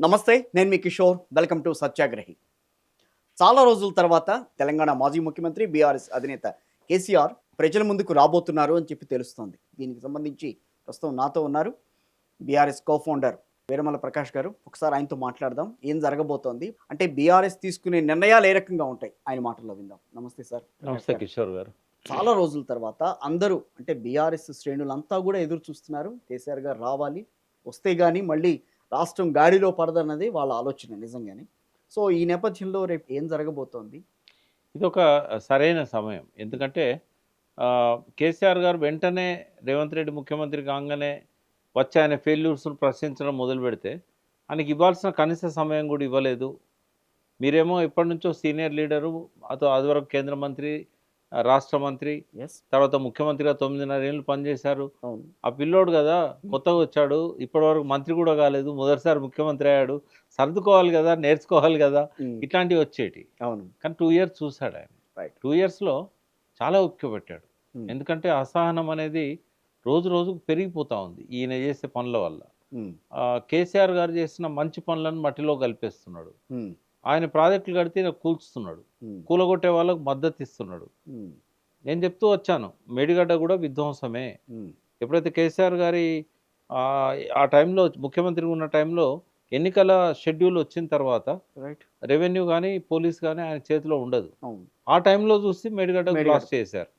నమస్తే, నేను మీ Kishore. Welcome to సత్యాగ్రహి. చాలా రోజుల తర్వాత తెలంగాణ మాజీ ముఖ్యమంత్రి బీఆర్ఎస్ అధినేత కేసీఆర్ ప్రజల ముందుకు రాబోతున్నారు అని చెప్పి తెలుస్తోంది. దీనికి సంబంధించి ప్రస్తుతం నాతో ఉన్నారు BRS co founder Veera Mallu Prakash గారు. ఒకసారి ఆయనతో మాట్లాడదాం. ఏం జరగబోతోంది అంటే బీఆర్ఎస్ తీసుకునే నిర్ణయాలు ఏ రకంగా ఉంటాయి ఆయన మాటల్లో విందాం. నమస్తే సార్. నమస్తే కిషోర్ గారు. చాలా రోజుల తర్వాత అందరూ అంటే బీఆర్ఎస్ శ్రేణులంతా కూడా ఎదురు చూస్తున్నారు. కేసీఆర్ గారు రావాలి, వస్తే కానీ మళ్ళీ రాష్ట్రం గాడిలో పడదన్నది వాళ్ళ ఆలోచన నిజంగానే. సో ఈ నేపథ్యంలో రేపు ఏం జరగబోతోంది? ఇది ఒక సరైన సమయం. ఎందుకంటే కేసీఆర్ గారు వెంటనే రేవంత్ రెడ్డి ముఖ్యమంత్రి కాగానే వచ్చి ఆయన ఫెయిల్యూర్స్ను ప్రశ్నించడం మొదలు పెడితే ఆయనకి ఇవ్వాల్సిన కనీస సమయం కూడా ఇవ్వలేదు. మీరేమో ఎప్పటి నుంచో సీనియర్ లీడరు, అదివరకు కేంద్ర మంత్రి, రాష్ట్ర మంత్రి, తర్వాత ముఖ్యమంత్రిగా 9.5 ఏళ్ళు పనిచేశారు. ఆ పిల్లోడు కదా, కొత్తగా వచ్చాడు, ఇప్పటివరకు మంత్రి కూడా కాలేదు, మొదటిసారి ముఖ్యమంత్రి అయ్యాడు, సర్దుకోవాలి కదా, నేర్చుకోవాలి కదా, ఇట్లాంటివి వచ్చేటి. అవును. కానీ 2 ఇయర్స్ చూశాడు ఆయన. 2 ఇయర్స్లో చాలా ఓపిక పెట్టాడు. ఎందుకంటే అసహనం అనేది రోజు రోజుకు పెరిగిపోతూ ఉంది ఈయన చేసే పనుల వల్ల. కేసీఆర్ గారు చేసిన మంచి పనులను మట్టిలో కలిపేస్తున్నాడు. ఆయన ప్రాజెక్టులు కడితే కూల్చుతున్నాడు, కూలగొట్టే వాళ్ళకు మద్దతు ఇస్తున్నాడు. నేను చెప్తూ వచ్చాను, మేడిగడ్డ కూడా విధ్వంసమే. ఎప్పుడైతే కేసీఆర్ గారి ఆ టైంలో ముఖ్యమంత్రి ఉన్న టైంలో ఎన్నికల షెడ్యూల్ వచ్చిన తర్వాత రెవెన్యూ కానీ పోలీస్ కానీ ఆయన చేతిలో ఉండదు. ఆ టైంలో చూసి మేడిగడ్డ బ్లాస్ట్ చేశారు.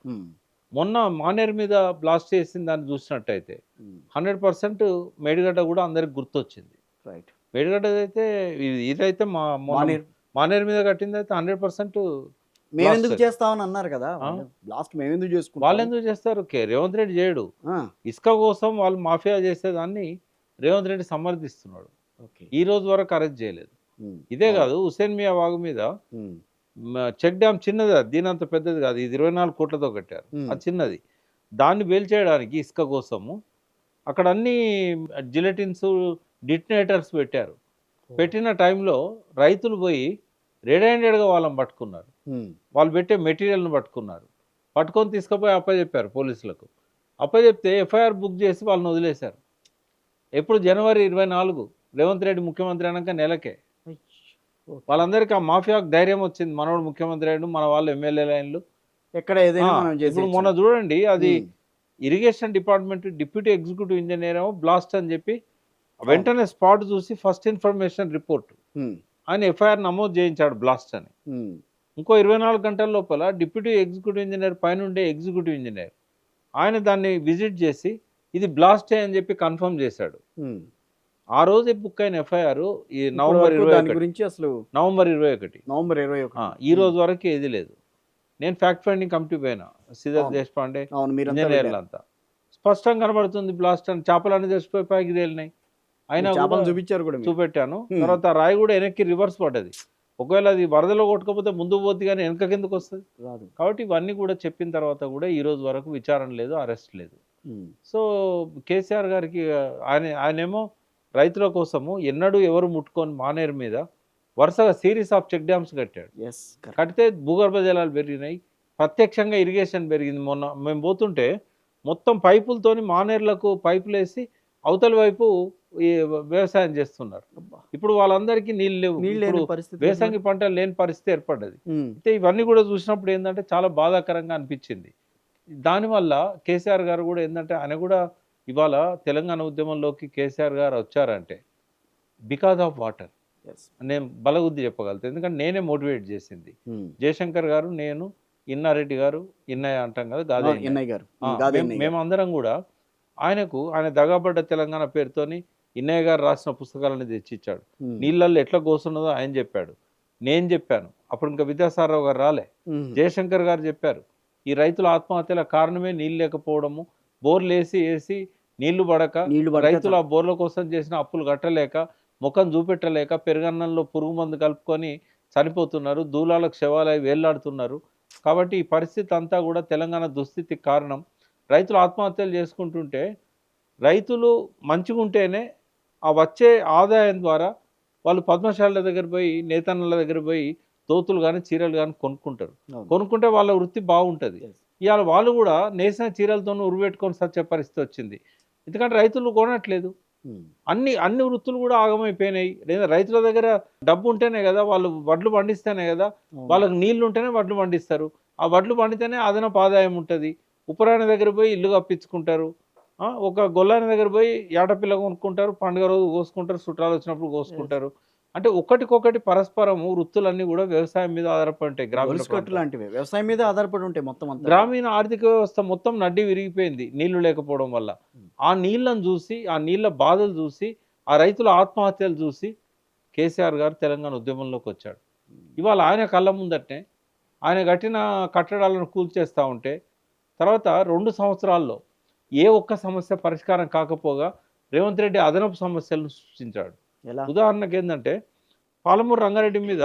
మొన్న మానేరు మీద బ్లాస్ట్ చేసిన దాన్ని చూసినట్టయితే 100% మేడిగడ్డ కూడా అందరికి గుర్తొచ్చింది. మేడిగడ్డ అయితే ఇదైతే మానేరు మీద కట్టింది అయితే 100% మేము ఎందుకు చేస్తామని అన్నారు కదా. బ్లాస్ట్ మేము ఎందుకు చేసుకుంటాం, వాళ్ళు ఎందుకు చేస్తారు? రేవంత్ రెడ్డి చేయడు. ఇసుక కోసం వాళ్ళు మాఫియా చేసేదాన్ని రేవంత్ రెడ్డి సమర్థిస్తున్నాడు. ఈ రోజు వరకు అరెస్ట్ చేయలేదు. ఇదే కాదు, హుసేన్ మియా వాగు మీద చెక్ డ్యామ్ చిన్నది, దీనంత పెద్దది కాదు, ఇది 24 కోట్లతో కట్టారు, అది చిన్నది. దాన్ని వేల్చేయడానికి ఇసుక కోసము అక్కడ అన్ని జిలెటిన్స్, డిటనేటర్స్ పెట్టారు. పెట్టిన టైంలో రైతులు పోయి రెడ్ హ్యాండెడ్గా వాళ్ళని పట్టుకున్నారు. వాళ్ళు పెట్టే మెటీరియల్ని పట్టుకొని తీసుకుపోయి అప్పచెప్పారు పోలీసులకు. అప్పచెప్తే ఎఫ్ఐఆర్ బుక్ చేసి వాళ్ళని వదిలేశారు. ఎప్పుడు జనవరి 24 రేవంత్ రెడ్డి ముఖ్యమంత్రి అయినాక నెలకే. వాళ్ళందరికీ ఆ మాఫియాకు ధైర్యం వచ్చింది, మనోడు ముఖ్యమంత్రి అయ్యాడు, మన వాళ్ళు ఎమ్మెల్యే లైన్లు ఎక్కడ ఏదైనా. ఇప్పుడు మొన్న చూడండి, అది irrigation department deputy executive engineer ఏమో బ్లాస్ట్ అని చెప్పి వెంటనే స్పాట్ చూసి ఫస్ట్ ఇన్ఫర్మేషన్ రిపోర్ట్ ఆయన ఎఫ్ఐఆర్ నమోదు చేయించాడు బ్లాస్ట్ అని. ఇంకో 24 గంటల లోపల డిప్యూటీ ఎగ్జిక్యూటివ్ ఇంజనీర్ పైన ఉండే ఎగ్జిక్యూటివ్ ఇంజనీర్ ఆయన దాన్ని విజిట్ చేసి ఇది బ్లాస్టే అని చెప్పి కన్ఫర్మ్ చేశాడు. ఆ రోజు బుక్ అయిన ఎఫ్ఐఆర్ ఈ నవంబర్ 21 ఈ రోజు వరకు ఏది లేదు. నేను ఫ్యాక్ట్ ఫైండింగ్ కమిటీ పోయినా, శ్రీధర్ దేశపాండే ఇంజనీర్లంతా, స్పష్టంగా కనబడుతుంది బ్లాస్ట్ అని. చేపలన్నీ తెచ్చిపోయి పైకి తేలినాయి, అయినా చూపెట్టాను. తర్వాత రాయి కూడా వెనక్కి రివర్స్ పడ్డది. ఒకవేళ అది వరదలో కొట్టుకపోతే ముందు పోద్ది కానీ వెనక కిందకు వస్తుంది. కాబట్టి ఇవన్నీ కూడా చెప్పిన తర్వాత కూడా ఈ రోజు వరకు విచారణ లేదు, అరెస్ట్ లేదు. సో కేసీఆర్ గారికి ఆయనేమో రైతుల కోసము ఎన్నడూ ఎవరు ముట్టుకొని మానేరు మీద వరుసగా సిరీస్ ఆఫ్ చెక్ డ్యామ్స్ కట్టాడు. కడితే భూగర్భ జలాలు పెరిగినాయి, ప్రత్యక్షంగా ఇరిగేషన్ పెరిగింది. మొన్న మేము పోతుంటే మొత్తం పైపులతోని మానేర్లకు పైపులు వేసి అవతల వైపు ఈ వ్యవసాయం చేస్తున్నారు. ఇప్పుడు వాళ్ళందరికీ నీళ్ళు లేవు, వేసంగి పంటలు లేని పరిస్థితి ఏర్పడ్డది. అయితే ఇవన్నీ కూడా చూసినప్పుడు ఏంటంటే చాలా బాధాకరంగా అనిపించింది. దానివల్ల కేసీఆర్ గారు కూడా ఏంటంటే ఆయన కూడా ఇవాళ తెలంగాణ ఉద్యమంలోకి కేసీఆర్ గారు వచ్చారంటే బికాజ్ ఆఫ్ వాటర్. నేను బలగుద్ది చెప్పగలుగుతాను, ఎందుకంటే నేనే మోటివేట్ చేసింది. జయశంకర్ గారు, నేను, ఇన్నారెడ్డి గారు, ఇన్నయ్య అంటాం కదా, గాదే మేమందరం కూడా ఆయన దగాబడ్డ తెలంగాణ పేరుతోని ఇన్నయ్య గారు రాసిన పుస్తకాలని తెచ్చిచ్చాడు. నీళ్ళల్లో ఎట్లా కోసున్నదో ఆయన చెప్పాడు, నేను చెప్పాను. అప్పుడు ఇంకా విద్యాసాగరరావు గారు రాలే, జయశంకర్ గారు చెప్పారు. ఈ రైతుల ఆత్మహత్యల కారణమే నీళ్ళు లేకపోవడము, బోర్లు వేసి నీళ్లు పడక, రైతులు ఆ బోర్ల కోసం చేసిన అప్పులు కట్టలేక, ముఖం చూపెట్టలేక, పెరుగన్నంలో పురుగు మందు కలుపుకొని చనిపోతున్నారు, దూలాలకు శవాలై వేళ్లాడుతున్నారు. కాబట్టి ఈ పరిస్థితి అంతా కూడా తెలంగాణ దుస్థితికి కారణం. రైతులు ఆత్మహత్యలు చేసుకుంటుంటే రైతులు మంచిగా ఉంటేనే ఆ వచ్చే ఆదాయం ద్వారా వాళ్ళు పద్మశాల దగ్గర పోయి, నేతన్నల దగ్గర పోయి దోతులు కానీ చీరలు కానీ కొనుక్కుంటే వాళ్ళ వృత్తి బాగుంటుంది. ఇవాళ వాళ్ళు కూడా నేసిన చీరలతోనూ ఉరిపెట్టుకొని సచ్చే పరిస్థితి వచ్చింది. ఎందుకంటే రైతులు కొనట్లేదు. అన్ని వృత్తులు కూడా ఆగమైపోయినాయి. లేదా రైతుల దగ్గర డబ్బు ఉంటేనే కదా వాళ్ళు వడ్లు పండిస్తేనే కదా, వాళ్ళకి నీళ్లు ఉంటేనే వడ్లు పండిస్తారు. ఆ వడ్లు పండితేనే అదనపు ఆదాయం ఉంటుంది. ఉపరాయన దగ్గర పోయి ఇల్లు కప్పించుకుంటారు. ఒక గొల్లాని దగ్గర పోయి ఏటపిల్ల కొనుక్కుంటారు, పండుగ రోజు కోసుకుంటారు, చుట్టాలు వచ్చినప్పుడు కోసుకుంటారు. అంటే ఒకటికొకటి పరస్పరము వృత్తులన్నీ కూడా వ్యవసాయం మీద ఆధారపడి ఉంటాయి. గొలుసుకట్టు లాంటివి వ్యవసాయం మీద ఆధారపడి ఉంటాయి మొత్తం అంతా. గ్రామీణ ఆర్థిక వ్యవస్థ మొత్తం నడ్డి విరిగిపోయింది నీళ్లు లేకపోవడం వల్ల. ఆ నీళ్లను చూసి, ఆ నీళ్ల బాధలు చూసి, ఆ రైతుల ఆత్మహత్యలు చూసి కేసీఆర్ గారు తెలంగాణ ఉద్యమంలోకి వచ్చాడు. ఇవాళ ఆయన కళ్ళ ముందటనే ఆయన కట్టిన కట్టడాలను కూల్చేస్తూ ఉంటే, తర్వాత 2 సంవత్సరాల్లో ఏ ఒక్క సమస్య పరిష్కారం కాకపోగా రేవంత్ రెడ్డి అదనపు సమస్యలను సృష్టించాడు. ఉదాహరణకు ఏంటంటే, పాలమూరు రంగారెడ్డి మీద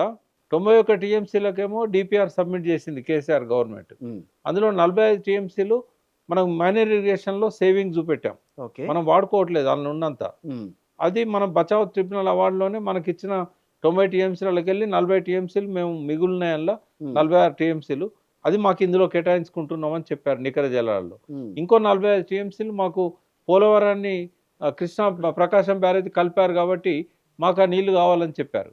91 టీఎంసీలకేమో డిపిఆర్ సబ్మిట్ చేసింది కేసీఆర్ గవర్నమెంట్. అందులో 45 టీఎంసీలు మనం మైనర్ ఇరిగేషన్లో సేవింగ్ చూపెట్టాం. మనం వాడుకోవట్లేదు అందులో ఉన్నంత. అది మనం బచావ్ ట్రిబ్యునల్ అవార్డులోనే మనకి ఇచ్చిన 90 టీఎంసీలకి వెళ్ళి 40 టీఎంసీలు మేము మిగులున్నాయల్లా 46 టీఎంసీలు అది మాకు ఇందులో కేటాయించుకుంటున్నామని చెప్పారు నికర జలాల్లో. ఇంకో 45 టీఎంసీలు మాకు పోలవరాన్ని కృష్ణా ప్రకాశం బ్యారేజ్ కలిపారు కాబట్టి మాకు ఆ నీళ్లు కావాలని చెప్పారు.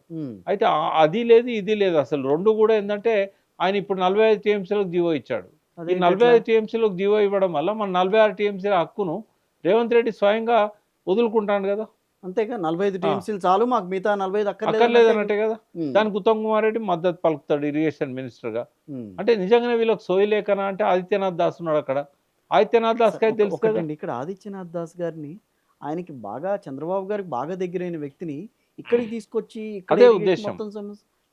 అయితే అది లేదు ఇది లేదు, అసలు రెండు కూడా ఏంటంటే ఆయన ఇప్పుడు 45 టీఎంసీలకు జీవో ఇచ్చాడు. ఈ 45 టీఎంసీలకు జీవో ఇవ్వడం వల్ల మన 46 టీఎంసీల హక్కును రేవంత్ రెడ్డి స్వయంగా వదులుకుంటాడు కదా. అంతేగా 45 టీఎంసీలు చాలు, మాకు మిగతా 45 అక్కర్లేదు అన్నట్టే కదా. దానికి ఉత్తమ్ కుమార్ రెడ్డి మద్దతు పలుకుతాడు ఇరిగేషన్ మినిస్టర్ గా. అంటే నిజంగానే వీళ్ళకి సోయి లేకనా అంటే ఆదిత్యనాథ్ దాస్ ఉన్నాడు అక్కడ. ఆదిత్యనాథ్ దాస్ గారికి తెలుసు కదండి. ఇక్కడ ఆదిత్యనాథ్ దాస్ గారిని ఆయనకి బాగా చంద్రబాబు గారికి బాగా దగ్గరైన వ్యక్తిని ఇక్కడికి తీసుకొచ్చి అదే ఉద్దేశం.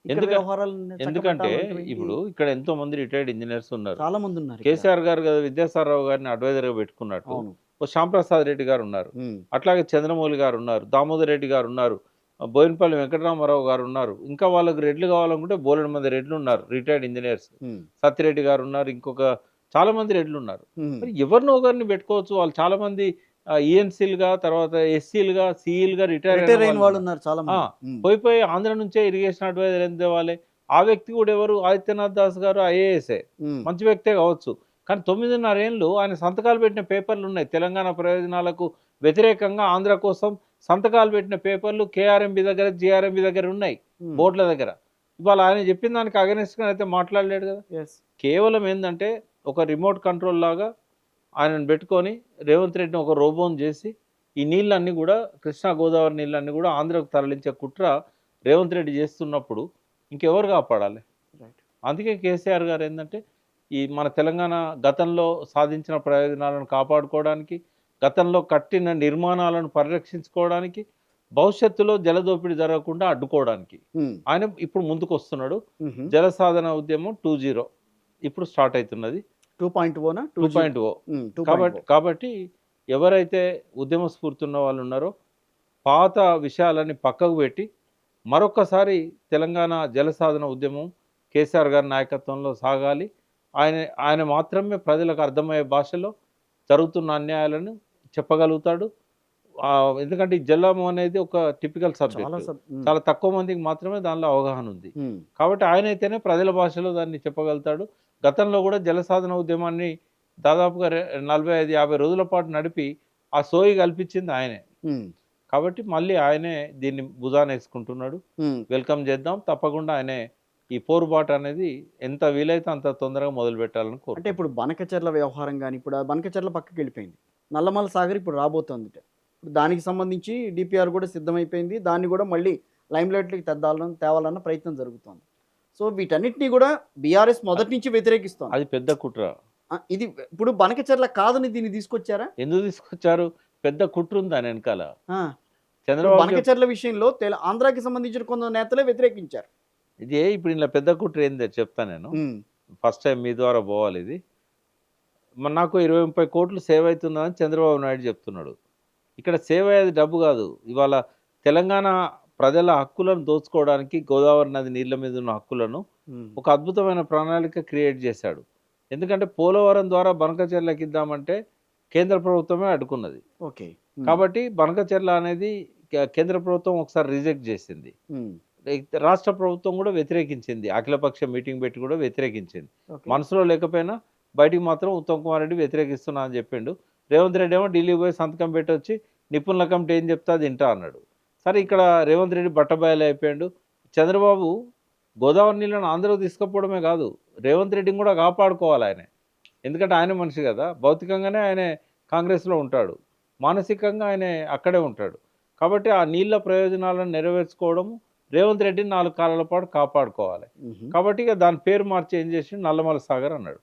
ఎందుకంటే ఇప్పుడు ఇక్కడ ఎంతో మంది రిటైర్డ్ ఇంజనీర్స్ ఉన్నారు, చాలా మంది ఉన్నారు. కేసీఆర్ గారు కదా విద్యాసాగరరావు గారిని అడ్వైజర్ గా పెట్టుకున్నట్టు శ్యాంప్రసాద్ రెడ్డి గారు ఉన్నారు, అట్లాగే చంద్రమౌళి గారు ఉన్నారు, దామోదర్ రెడ్డి గారు ఉన్నారు, బోయినపల్లి వెంకటరామారావు గారు ఉన్నారు. ఇంకా వాళ్ళకి రెడ్లు కావాలనుకుంటే బోలెడు మంది రెడ్లు ఉన్నారు రిటైర్డ్ ఇంజనీర్స్. సత్యరెడ్డి గారు ఉన్నారు, ఇంకొక చాలా మంది రెడ్లు ఉన్నారు. మరి ఎవరినో ఒకరిని పెట్టుకోవచ్చు. వాళ్ళు చాలా మంది ఈఎన్సీలుగా, తర్వాత ఎస్సీలుగా, సిఈలుగా రిటైర్ అయిన వాళ్ళు ఉన్నారు చాలా మంది. పోయి ఆంధ్ర నుంచే ఇరిగేషన్ అడ్వైజర్ ఎంత ఇవ్వాలి. ఆ వ్యక్తి కూడా ఎవరు, ఆదిత్యనాథ్ దాస్ గారు ఐఏఎస్ఏ, మంచి వ్యక్తే కావచ్చు. కానీ 9.5 ఏళ్ళు ఆయన సంతకాలు పెట్టిన పేపర్లు ఉన్నాయి. తెలంగాణ ప్రయోజనాలకు వ్యతిరేకంగా ఆంధ్ర కోసం సంతకాలు పెట్టిన పేపర్లు కేఆర్ఎంబి దగ్గర, జిఆర్ఎంబి దగ్గర ఉన్నాయి, బోర్డుల దగ్గర. ఇవాళ ఆయన చెప్పిన దానికి అగెనిస్ట్గా అయితే మాట్లాడలేడు కదా. కేవలం ఏంటంటే ఒక రిమోట్ కంట్రోల్ లాగా ఆయనను పెట్టుకొని రేవంత్ రెడ్డిని ఒక రోబోన్ చేసి ఈ నీళ్ళన్నీ కూడా కృష్ణా గోదావరి నీళ్ళన్నీ కూడా ఆంధ్రకు తరలించే కుట్ర రేవంత్ రెడ్డి చేస్తున్నప్పుడు ఇంకెవరు కాపాడాలి? అందుకే కేసీఆర్ గారు ఏంటంటే ఈ మన తెలంగాణ గతంలో సాధించిన ప్రయోజనాలను కాపాడుకోవడానికి, గతంలో కట్టిన నిర్మాణాలను పరిరక్షించుకోవడానికి, భవిష్యత్తులో జలదోపిడీ జరగకుండా అడ్డుకోవడానికి ఆయన ఇప్పుడు ముందుకు వస్తున్నాడు. జలసాధన ఉద్యమం 2.0 ఇప్పుడు స్టార్ట్ అవుతున్నది. 2.0 కాబట్టి ఎవరైతే ఉద్యమ స్ఫూర్తి ఉన్న వాళ్ళు ఉన్నారో పాత విషయాలని పక్కకు పెట్టి మరొకసారి తెలంగాణ జలసాధన ఉద్యమం కేసీఆర్ గారి నాయకత్వంలో సాగాలి. ఆయన మాత్రమే ప్రజలకు అర్థమయ్యే భాషలో జరుగుతున్న అన్యాయాలను చెప్పగలుగుతాడు. ఎందుకంటే ఈ జలం అనేది ఒక టిపికల్ సబ్జెక్ట్, చాలా తక్కువ మందికి మాత్రమే దానిలో అవగాహన ఉంది. కాబట్టి ఆయన అయితేనే ప్రజల భాషలో దాన్ని చెప్పగలుగుతాడు. గతంలో కూడా జలసాధన ఉద్యమాన్ని దాదాపుగా 45-50 రోజుల పాటు నడిపి ఆ సోయి కల్పించింది ఆయనే. కాబట్టి మళ్ళీ ఆయనే దీన్ని భుజాన వేసుకుంటున్నాడు. వెల్కమ్ చేద్దాం. తప్పకుండా ఆయనే ఈ పోరుబాటు అనేది ఎంత వీలైతే అంత తొందరగా మొదలు పెట్టాలని కోరుకుంటున్నాను. అంటే ఇప్పుడు బనకచెర్ల వ్యవహారం కానీ, ఇప్పుడు ఆ బనకచెర్ల పక్కకి వెళ్ళిపోయింది, నల్లమల సాగర్ ఇప్పుడు రాబోతోంది. ఇప్పుడు దానికి సంబంధించి డిపిఆర్ కూడా సిద్ధమైపోయింది. దాన్ని కూడా మళ్ళీ లైమ్లైట్లోకి తేవాలన్న ప్రయత్నం జరుగుతోంది. సో వీటన్నిటినీ కూడా బీఆర్ఎస్ మొదటి నుంచి వ్యతిరేకిస్తోంది. అది పెద్ద కుట్ర. ఇది ఇప్పుడు బనకచెర్ల కాదని దీన్ని తీసుకొచ్చారా? ఎందుకు తీసుకొచ్చారు? పెద్ద కుట్ర ఉంది దాని వెనకాల. చంద్రబాబు బనకచెర్ల విషయంలో ఆంధ్రాకి సంబంధించిన కొంత నేతలే వ్యతిరేకించారు. ఇదే ఇప్పుడు ఇలా పెద్ద కుట్ర ఏందో చెప్తాను నేను. ఫస్ట్ టైం మీ ద్వారా పోవాలి ఇది. నాకు 20-30 కోట్లు సేవ్ అవుతుందని చంద్రబాబు నాయుడు చెప్తున్నాడు. ఇక్కడ సేవ్ అయ్యేది డబ్బు కాదు. ఇవాళ తెలంగాణ ప్రజల హక్కులను దోచుకోవడానికి గోదావరి నది నీళ్ళ మీద ఉన్న హక్కులను ఒక అద్భుతమైన ప్రణాళిక క్రియేట్ చేశాడు. ఎందుకంటే పోలవరం ద్వారా బనకచెర్లకి ఇద్దామంటే కేంద్ర ప్రభుత్వమే అడ్డుకున్నది. కాబట్టి బనకచెర్ల అనేది కేంద్ర ప్రభుత్వం ఒకసారి రిజెక్ట్ చేసింది, రాష్ట్ర ప్రభుత్వం కూడా వ్యతిరేకించింది, అఖిలపక్ష మీటింగ్ పెట్టి కూడా వ్యతిరేకించింది. మనసులో లేకపోయినా బయటికి మాత్రం ఉత్తమ్ కుమార్ రెడ్డి వ్యతిరేకిస్తున్నా అని చెప్పిండు. రేవంత్ రెడ్డి ఏమో ఢిల్లీ పోయి సంతకం పెట్టి వచ్చి నిపుణుల కమిటీ ఏం చెప్తా అది వింటా అన్నాడు. సరే ఇక్కడ రేవంత్ రెడ్డి బట్టబయలు అయిపోయాడు. చంద్రబాబు గోదావరి నీళ్ళను ఆంధ్రకు తీసుకుపోవడమే కాదు, రేవంత్ రెడ్డిని కూడా కాపాడుకోవాలి ఆయన. ఎందుకంటే ఆయన మనిషి కదా, భౌతికంగానే ఆయన కాంగ్రెస్లో ఉంటాడు, మానసికంగా ఆయన అక్కడే ఉంటాడు. కాబట్టి ఆ నీళ్ళ ప్రయోజనాలను నెరవేర్చుకోవడము, రేవంత్ రెడ్డిని 4 కాలాల పాటు కాపాడుకోవాలి. కాబట్టి ఇక దాని పేరు మార్చి ఏం చేసి నల్లమల సాగర్ అన్నాడు.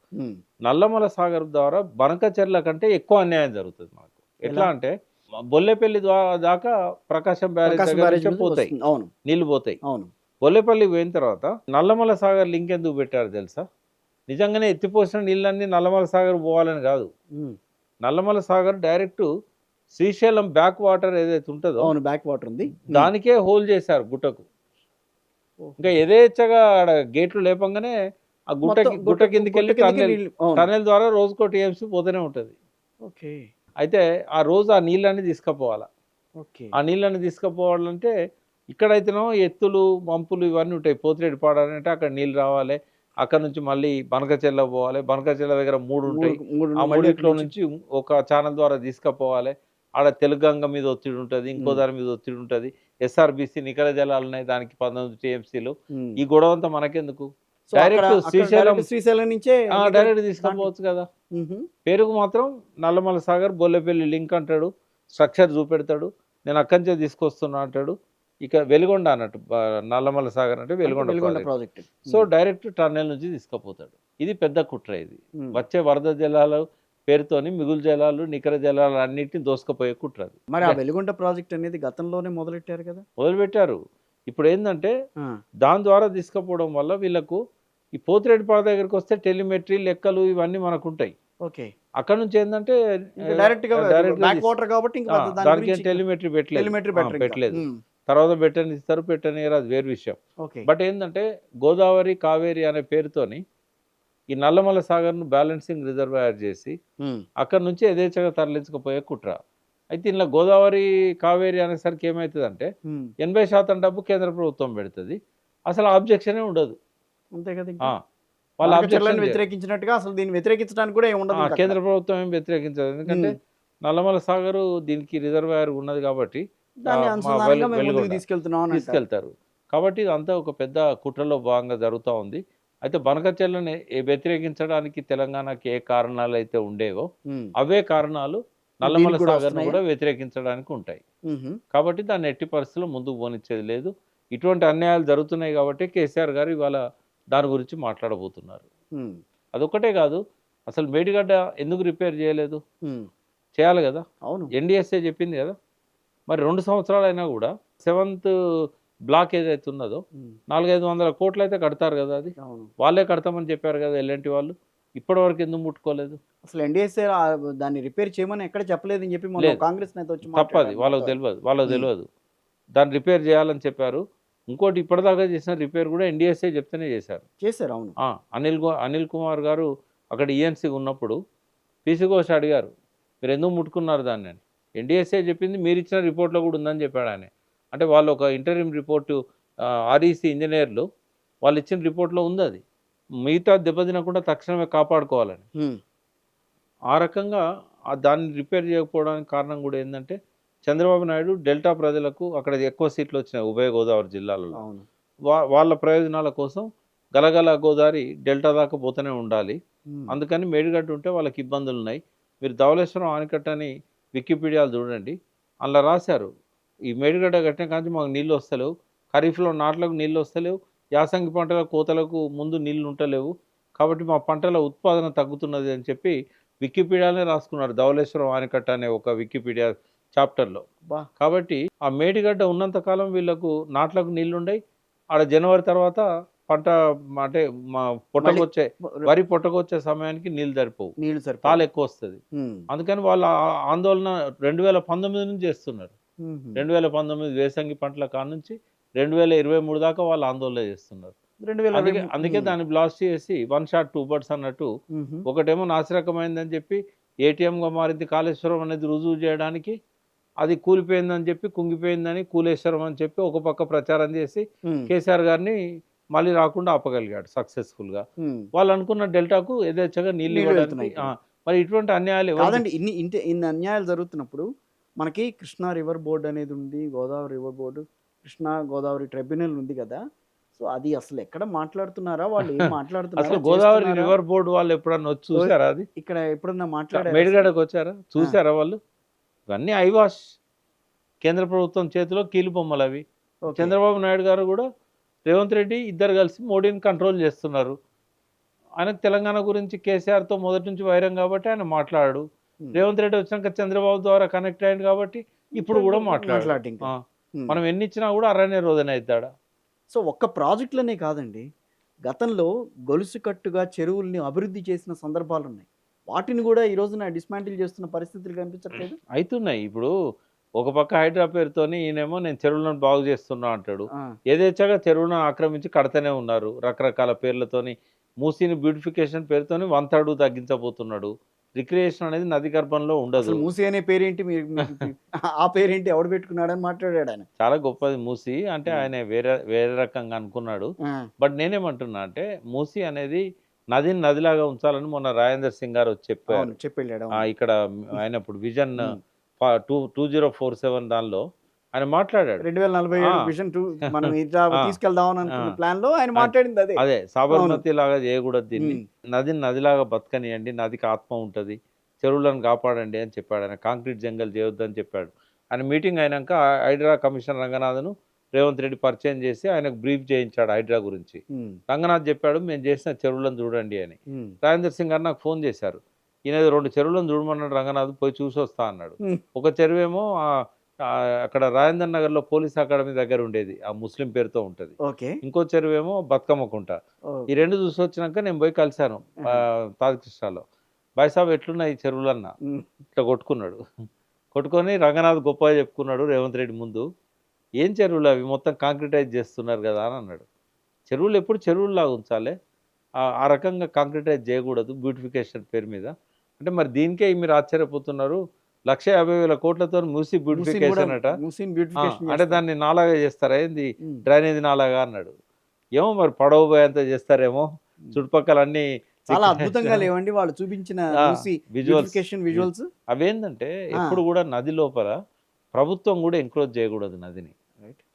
నల్లమల సాగర్ ద్వారా బనకచెర్ల కంటే ఎక్కువ అన్యాయం జరుగుతుంది మాకు. ఎట్లా అంటే బొల్లేపల్లి దాకా ప్రకాశం బ్యారేజ్ పోతాయి, నీళ్లు పోతాయి. బొల్లేపల్లికి పోయిన తర్వాత నల్లమల సాగర్ లింక్ ఎందుకు పెట్టారు తెలుసా? నిజంగానే ఎత్తిపోసిన నీళ్ళన్నీ నల్లమల సాగర్ పోవాలని కాదు. Nallamala Sagar direct Srisailam back water ఏదైతే ఉంటుందో, బ్యాక్ వాటర్ ఉంది, దానికే హోల్ చేశారు గుట్టకు. ఇంకా యథేచ్ఛగా ఆడ గేట్లు లేపంగానే ఆ గుట్ట కిందికి వెళ్ళి టనెల్ ద్వారా రోజుకో టీఎంసీ పోతూనే ఉంటుంది. అయితే ఆ రోజు ఆ నీళ్ళని తీసుకుపోవాలా. ఆ నీళ్ళని తీసుకుపోవాలంటే ఇక్కడైతేనో ఎత్తులు వంపులు ఇవన్నీ ఉంటాయి. పోతిరెడ్డి పాడాలంటే అక్కడ నీళ్ళు రావాలి, అక్కడ నుంచి మళ్ళీ బనకచెర్ల పోవాలి. బనకచెర్ల దగ్గర 3 ఉంటాయి, ఆ 3 నుంచి ఒక ఛానల్ ద్వారా తీసుకుపోవాలి. ఆడ తెలుగంగ మీద ఒత్తిడి ఉంటుంది, ఇంకో దాని మీద ఒత్తిడి ఉంటుంది. ఎస్ఆర్బిసి నికర జలాలు ఉన్నాయి, దానికి 19 టీఎంసీలు. ఈ గొడవ అంతా మనకెందుకు? డైరెక్ట్ శ్రీశైలం నుంచే డైరెక్ట్ తీసుకపోవచ్చు కదా. పేరుకు మాత్రం నల్లమల సాగర్ బొల్లెపల్లి లింక్ అంటాడు, స్ట్రక్చర్ చూపెడతాడు, నేను అక్కడి నుంచే తీసుకొస్తున్నా అంటాడు. ఇక వెలుగొండ అన్నట్టు, నల్లమల సాగర్ అంటే Veligonda project. So direct tunnel నుంచి తీసుకుపోతాడు. ఇది పెద్ద కుట్ర. ఇది వచ్చే వరద జలాలు పేరుతోని మిగులు జలాలు నికర జలాలు అన్నింటినీ దోసుకుపోయే కుట్ర. మరి ఆ వెలుగొండ ప్రాజెక్ట్ అనేది గతంలోనే మొదలెట్టారు కదా. మొదలుపెట్టారు. ఇప్పుడు ఏంటంటే దాని ద్వారా తీసుకుపోవడం వల్ల వీళ్ళకు ఈ పోతిరెడ్డి పాడ దగ్గరికి వస్తే టెలిమెట్రీ లెక్కలు ఇవన్నీ మనకు ఉంటాయి. అక్కడ నుంచి ఏంటంటే దానికి టెలిమెట్రీ పెట్టలేదు. తర్వాత పెట్టనిస్తారు, పెట్టనియరు, అది వేరు విషయం. బట్ ఏంటంటే గోదావరి కావేరి అనే పేరుతోని ఈ నల్లమల సాగర్ను బ్యాలెన్సింగ్ రిజర్వాయర్ చేసి అక్కడ నుంచి యథేచ్ఛగా తరలించకపోయే కుట్ర. అయితే ఇలా గోదావరి కావేరి అనేసరికి ఏమవుతుందంటే 80% డబ్బు కేంద్ర ప్రభుత్వం పెడుతుంది, అసలు ఆబ్జెక్షనే ఉండదు. అంతే కదా, వాళ్ళ ఆబ్జెక్షన్ వ్యతిరేకించినట్టుగా అసలు దీన్ని వ్యతిరేకించడానికి కూడా ఉండదు. కేంద్ర ప్రభుత్వం ఏం వ్యతిరేకించదు, ఎందుకంటే నల్లమల సాగర్ దీనికి రిజర్వాయర్ ఉన్నది కాబట్టి తీసుకెళ్తారు. కాబట్టి ఇదంతా ఒక పెద్ద కుట్రలో భాగంగా జరుగుతూ ఉంది. అయితే బనకచెర్లని వ్యతిరేకించడానికి తెలంగాణకి ఏ కారణాలు అయితే ఉండేవో అవే కారణాలు నల్లమల సాగర్ను కూడా వ్యతిరేకించడానికి ఉంటాయి. కాబట్టి దాన్ని ఎట్టి పరిస్థితుల్లో ముందుకు పోనిచ్చేది లేదు. ఇటువంటి అన్యాయాలు జరుగుతున్నాయి కాబట్టి కేసీఆర్ గారు ఇవాళ దాని గురించి మాట్లాడబోతున్నారు. అదొక్కటే కాదు, అసలు మేడిగడ్డ ఎందుకు రిపేర్ చేయలేదు? చేయాలి కదా. ఎన్డీఎస్ఏ చెప్పింది కదా. మరి 2 సంవత్సరాలు అయినా కూడా 7th బ్లాక్ ఏదైతే ఉన్నదో 400-500 కోట్లు అయితే కడతారు కదా. అది వాళ్ళే కడతామని చెప్పారు కదా ఎల్ఎన్టీ వాళ్ళు. ఇప్పటి వరకు ఎందుకు ముట్టుకోలేదు? అసలు ఎన్డీఎస్ఏ దాన్ని రిపేర్ చేయమని ఎక్కడ చెప్పలేదని చెప్పి కాంగ్రెస్ నేత వచ్చి తప్పది, వాళ్ళకి తెలియదు. దాన్ని రిపేర్ చేయాలని చెప్పారు. ఇంకోటి ఇప్పటిదాకా చేసిన రిపేర్ కూడా ఎన్డీఎస్ఏ చెప్తేనే చేశారు. అవును. అనిల్ కుమార్ గారు అక్కడ ఈఎన్సీ ఉన్నప్పుడు పీసీ ఘోష్ అడిగారు, మీరు ఎందుకు ముట్టుకున్నారు దాన్ని అని. ఎన్డీఎస్ఏ చెప్పింది మీరు ఇచ్చిన రిపోర్ట్లో కూడా ఉందని చెప్పాడు ఆయన. అంటే వాళ్ళు ఒక ఇంటరిమ్ రిపోర్టు ఆర్ఈసీ ఇంజనీర్లు వాళ్ళు ఇచ్చిన రిపోర్ట్లో ఉంది, అది మిగతా దెబ్బతినకుండా తక్షణమే కాపాడుకోవాలని. ఆ రకంగా దాన్ని రిపేర్ చేయకపోవడానికి కారణం కూడా ఏంటంటే చంద్రబాబు నాయుడు డెల్టా ప్రజలకు అక్కడ ఎక్కువ సీట్లు వచ్చినాయి ఉభయ గోదావరి జిల్లాలలో. వాళ్ళ ప్రయోజనాల కోసం గలగల గోదావరి డెల్టా దాకా పోతూనే ఉండాలి. అందుకని మేడిగడ్డ ఉంటే వాళ్ళకి ఇబ్బందులు ఉన్నాయి. మీరు ధవళేశ్వరం ఆనకట్ట అని వికీపీడియాలు చూడండి, అలా రాశారు, ఈ మేడిగడ్డ కట్టిన కానీ మాకు నీళ్ళు వస్తలేవు, ఖరీఫ్లో నాట్లకు నీళ్ళు వస్తలేవు, యాసంగి పంటల కోతలకు ముందు నీళ్ళు ఉంటలేవు, కాబట్టి మా పంటల ఉత్పాదన తగ్గుతున్నది అని చెప్పి వికీపీడియానే రాసుకున్నారు, ధవళేశ్వరం ఆనకట్ట అనే ఒక వికీపీడియా చాప్టర్లో. కాబట్టి ఆ మేడిగడ్డ ఉన్నంతకాలం వీళ్ళకు నాట్లకు నీళ్ళు ఉండయి. ఆడ జనవరి తర్వాత పంట అంటే మా పొట్టకొచ్చే వరి పొట్టకొచ్చే సమయానికి నీళ్ళు సరిపోవు, తాళ ఎక్కువ వస్తుంది. అందుకని వాళ్ళు ఆందోళన 2019 నుంచి చేస్తున్నారు. 2019 వేసంగి పంటల కాడ నుంచి 2023 దాకా వాళ్ళు ఆందోళన చేస్తున్నారు. అందుకే దాన్ని బ్లాస్ట్ చేసి 1 shot 2 birds అన్నట్టు, ఒకటేమో నాసిరకమైందని చెప్పి ఏటీఎంగా మారింది కాళేశ్వరం అనేది రుజువు చేయడానికి, అది కూలిపోయిందని చెప్పి కుంగిపోయిందని కూలేశ్వరం అని చెప్పి ఒక పక్క ప్రచారం చేసి కేసీఆర్ గారిని మళ్ళీ రాకుండా ఆపగలిగాడు సక్సెస్ఫుల్గా. వాళ్ళు అనుకున్న డెల్టాకు యథేచ్ఛగా నీళ్ళు ఇవ్వడానికి. మరి ఇటువంటి అన్యాయాలు కాదండి, ఇన్ని అన్యాయాలు జరుగుతున్నప్పుడు మనకి కృష్ణా రివర్ బోర్డు అనేది ఉంది, Godavari river board, Krishna Godavari tribunal ఉంది కదా. సో అది అసలు ఎక్కడ మాట్లాడుతున్నారా, వాళ్ళు ఏం మాట్లాడుతున్నారా, అసలు గోదావరి చేస్తున్నారా? రివర్ బోర్డు వాళ్ళు ఎప్పుడన్నా వచ్చి చూసారా? అది ఇక్కడ ఎప్పుడన్నా మాట్లాడారా? మేడిగడకు వచ్చారా? చూసారా వాళ్ళు? ఇవన్నీ ఐవాష్, కేంద్ర ప్రభుత్వం చేతిలో కీలుబొమ్మలు అవి. ఓకే. చంద్రబాబు నాయుడు గారు కూడా రేవంత్ రెడ్డి ఇద్దరు కలిసి మోడీని కంట్రోల్ చేస్తున్నారు. ఆయనకు తెలంగాణ గురించి కేసీఆర్తో మొదటి నుంచి వైరం కాబట్టి ఆయన మాట్లాడు. రేవంత్ రెడ్డి వచ్చినాక చంద్రబాబు ద్వారా కనెక్ట్ అయ్యాడు కాబట్టి ఇప్పుడు కూడా మాట్లాడు ఇంకా. మనం ఎన్ని ఇచ్చినా కూడా అరణ్య రోజున అవుతాడా? సో ఒక్క ప్రాజెక్టులనే కాదండి, గతంలో గొలుసు కట్టుగా చెరువుల్ని అభివృద్ధి చేసిన సందర్భాలు ఉన్నాయి. వాటిని కూడా ఈ రోజున డిస్మాంటిల్ చేస్తున్న పరిస్థితులు కనిపించట్లేదు. అవుతున్నాయి. ఇప్పుడు ఒక పక్క హైడ్రా పేరుతోని ఈయనేమో నేను చెరువులను బాగు చేస్తున్నా అంటాడు. ఆ, యథేచ్ఛగా చెరువులను ఆక్రమించి కడతనే ఉన్నారు రకరకాల పేర్లతోని. మూసీని బ్యూటిఫికేషన్ పేరుతోని 1/3 అడుగు తగ్గించబోతున్నాడు. రిక్రియేషన్ అనేది నది గర్భంలో ఉండదు. అసలు మూసి అనే పేరేంటి, ఆ పేరేంటి, ఎవడు పెట్టుకున్నాడని మాట్లాడాడు ఆయన. చాలా గొప్పది మూసీ అంటే. ఆయన వేరే రకంగా అనుకున్నాడు. ఆ, బట్ నేనేమంటున్నా అంటే మూసీ అనేది నదిని నదిలాగా ఉంచాలని మొన్న రాజేందర్ సింగ్ గారు వచ్చి చెప్పారు. అవును, చెప్పెళ్ళాడు. ఇక్కడ ఆయన ఇప్పుడు విజన్ ఉమ్. 2047 దానిలో ఆయన మాట్లాడాడు. 2047 విజన్ 2 మనం ఇట్లా తీసుకెళ్దామని అనుకున్న ప్లాన్ లో ఆయన మాట్లాడింది అదే. అదే సాబర్మతి లాగా చేయకూడదు దీన్ని, ఉమ్. నదిని నదిలాగా బతకనియండి, నదికి ఆత్మ ఉంటుంది, చెరువులను కాపాడండి అని చెప్పాడు. ఆయన కాంక్రీట్ జంగల్ చేయొద్దని చెప్పాడు. ఆయన మీటింగ్ అయినాక హైడ్రా కమిషనర్ రంగనాథ్ను రేవంత్ రెడ్డి పరిచయం చేసి ఆయనకు బ్రీఫ్ చేయించాడు హైడ్రా గురించి. ఉమ్. రంగనాథ్ చెప్పాడు మేము చేసిన చెరువులను చూడండి అని. ఉమ్. రాజేందర్ సింగ్ గారు నాకు ఫోన్ చేశారు. ఈయన 2 చెరువులను చూడమన్నాడు రంగనాథ్, పోయి చూసి వస్తా అన్నాడు. ఉమ్. ఒక చెరువేమో అక్కడ రాజేందర్ నగర్లో పోలీస్ అకాడమీ దగ్గర ఉండేది, ఆ ముస్లిం పేరుతో ఉంటుంది. ఓకే. ఇంకో చెరువేమో బతుకమ్మకుంట. ఓ. ఈ 2 చూసి వచ్చినాక నేను పోయి కలిశాను తాజకృష్ణలో. బాయ్ సాబ్ ఎట్లున్నాయి ఈ చెరువులన్నా? ఉమ్. ఇట్లా కొట్టుకున్నాడు. కొట్టుకొని రంగనాథ్ గొప్పగా చెప్పుకున్నాడు రేవంత్ రెడ్డి ముందు. ఏం చెరువులు అవి, మొత్తం కాంక్రిటైజ్ చేస్తున్నారు కదా అని అన్నాడు. చెరువులు ఎప్పుడు చెరువుల్లాగా ఉంచాలి, ఆ రకంగా కాంక్రిటైజ్ చేయకూడదు బ్యూటిఫికేషన్ పేరు మీద అంటే. మరి దీనికే మీరు ఆశ్చర్యపోతున్నారు. 150,000 కోట్లతో మూసి బ్యూటిఫికేషన్ అట. మూసీని బ్యూటిఫికేషన్ అంటే దాన్ని నాలాగా చేస్తారా ఏంది, ఉమ్. డ్రైనేజ్ నాలాగా అన్నాడు. ఏమో మరి పడవ పోయేంత చేస్తారేమో. చుట్టుపక్కల అన్ని చాలా అద్భుతంగా లేవండి వాళ్ళు చూపించిన విజువల్స్. అవేంటంటే ఎప్పుడు కూడా నది లోపల ప్రభుత్వం కూడా ఎంకరేజ్ చేయకూడదు నదిని.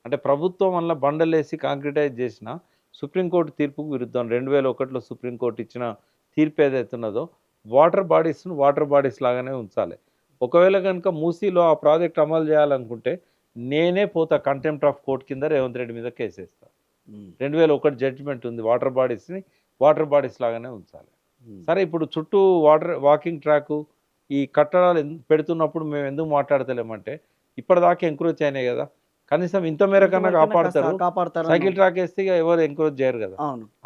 అంటే ప్రభుత్వం వల్ల బండలేసి కాంక్రిటైజ్ చేసిన సుప్రీంకోర్టు తీర్పుకు విరుద్ధం. 2001లో సుప్రీంకోర్టు ఇచ్చిన తీర్పు ఏదైతున్నదో వాటర్ బాడీస్ లాగానే ఉంచాలి. ఒకవేళ కనుక మూసీలో ఆ ప్రాజెక్ట్ అమలు చేయాలనుకుంటే నేనే పోతా కంటెంప్ట్ ఆఫ్ కోర్ట్ కింద రేవంత్ రెడ్డి మీద కేసు వేస్తా. 2001 జడ్జిమెంట్ ఉంది, వాటర్ బాడీస్ లాగానే ఉంచాలి. సరే ఇప్పుడు చుట్టూ వాకింగ్ ట్రాక్ ఈ కట్టడాలు పెడుతున్నప్పుడు మేము ఎందుకు మాట్లాడతలేమంటే ఇప్పటిదాకా ఎంకరేజ్ అయినాయి కదా, కనీసం ఇంత మేర కన్నా కాపాడతారు. సైకిల్ ట్రాక్ వేస్తే ఎవరు ఎంకరేజ్ చేయరు కదా,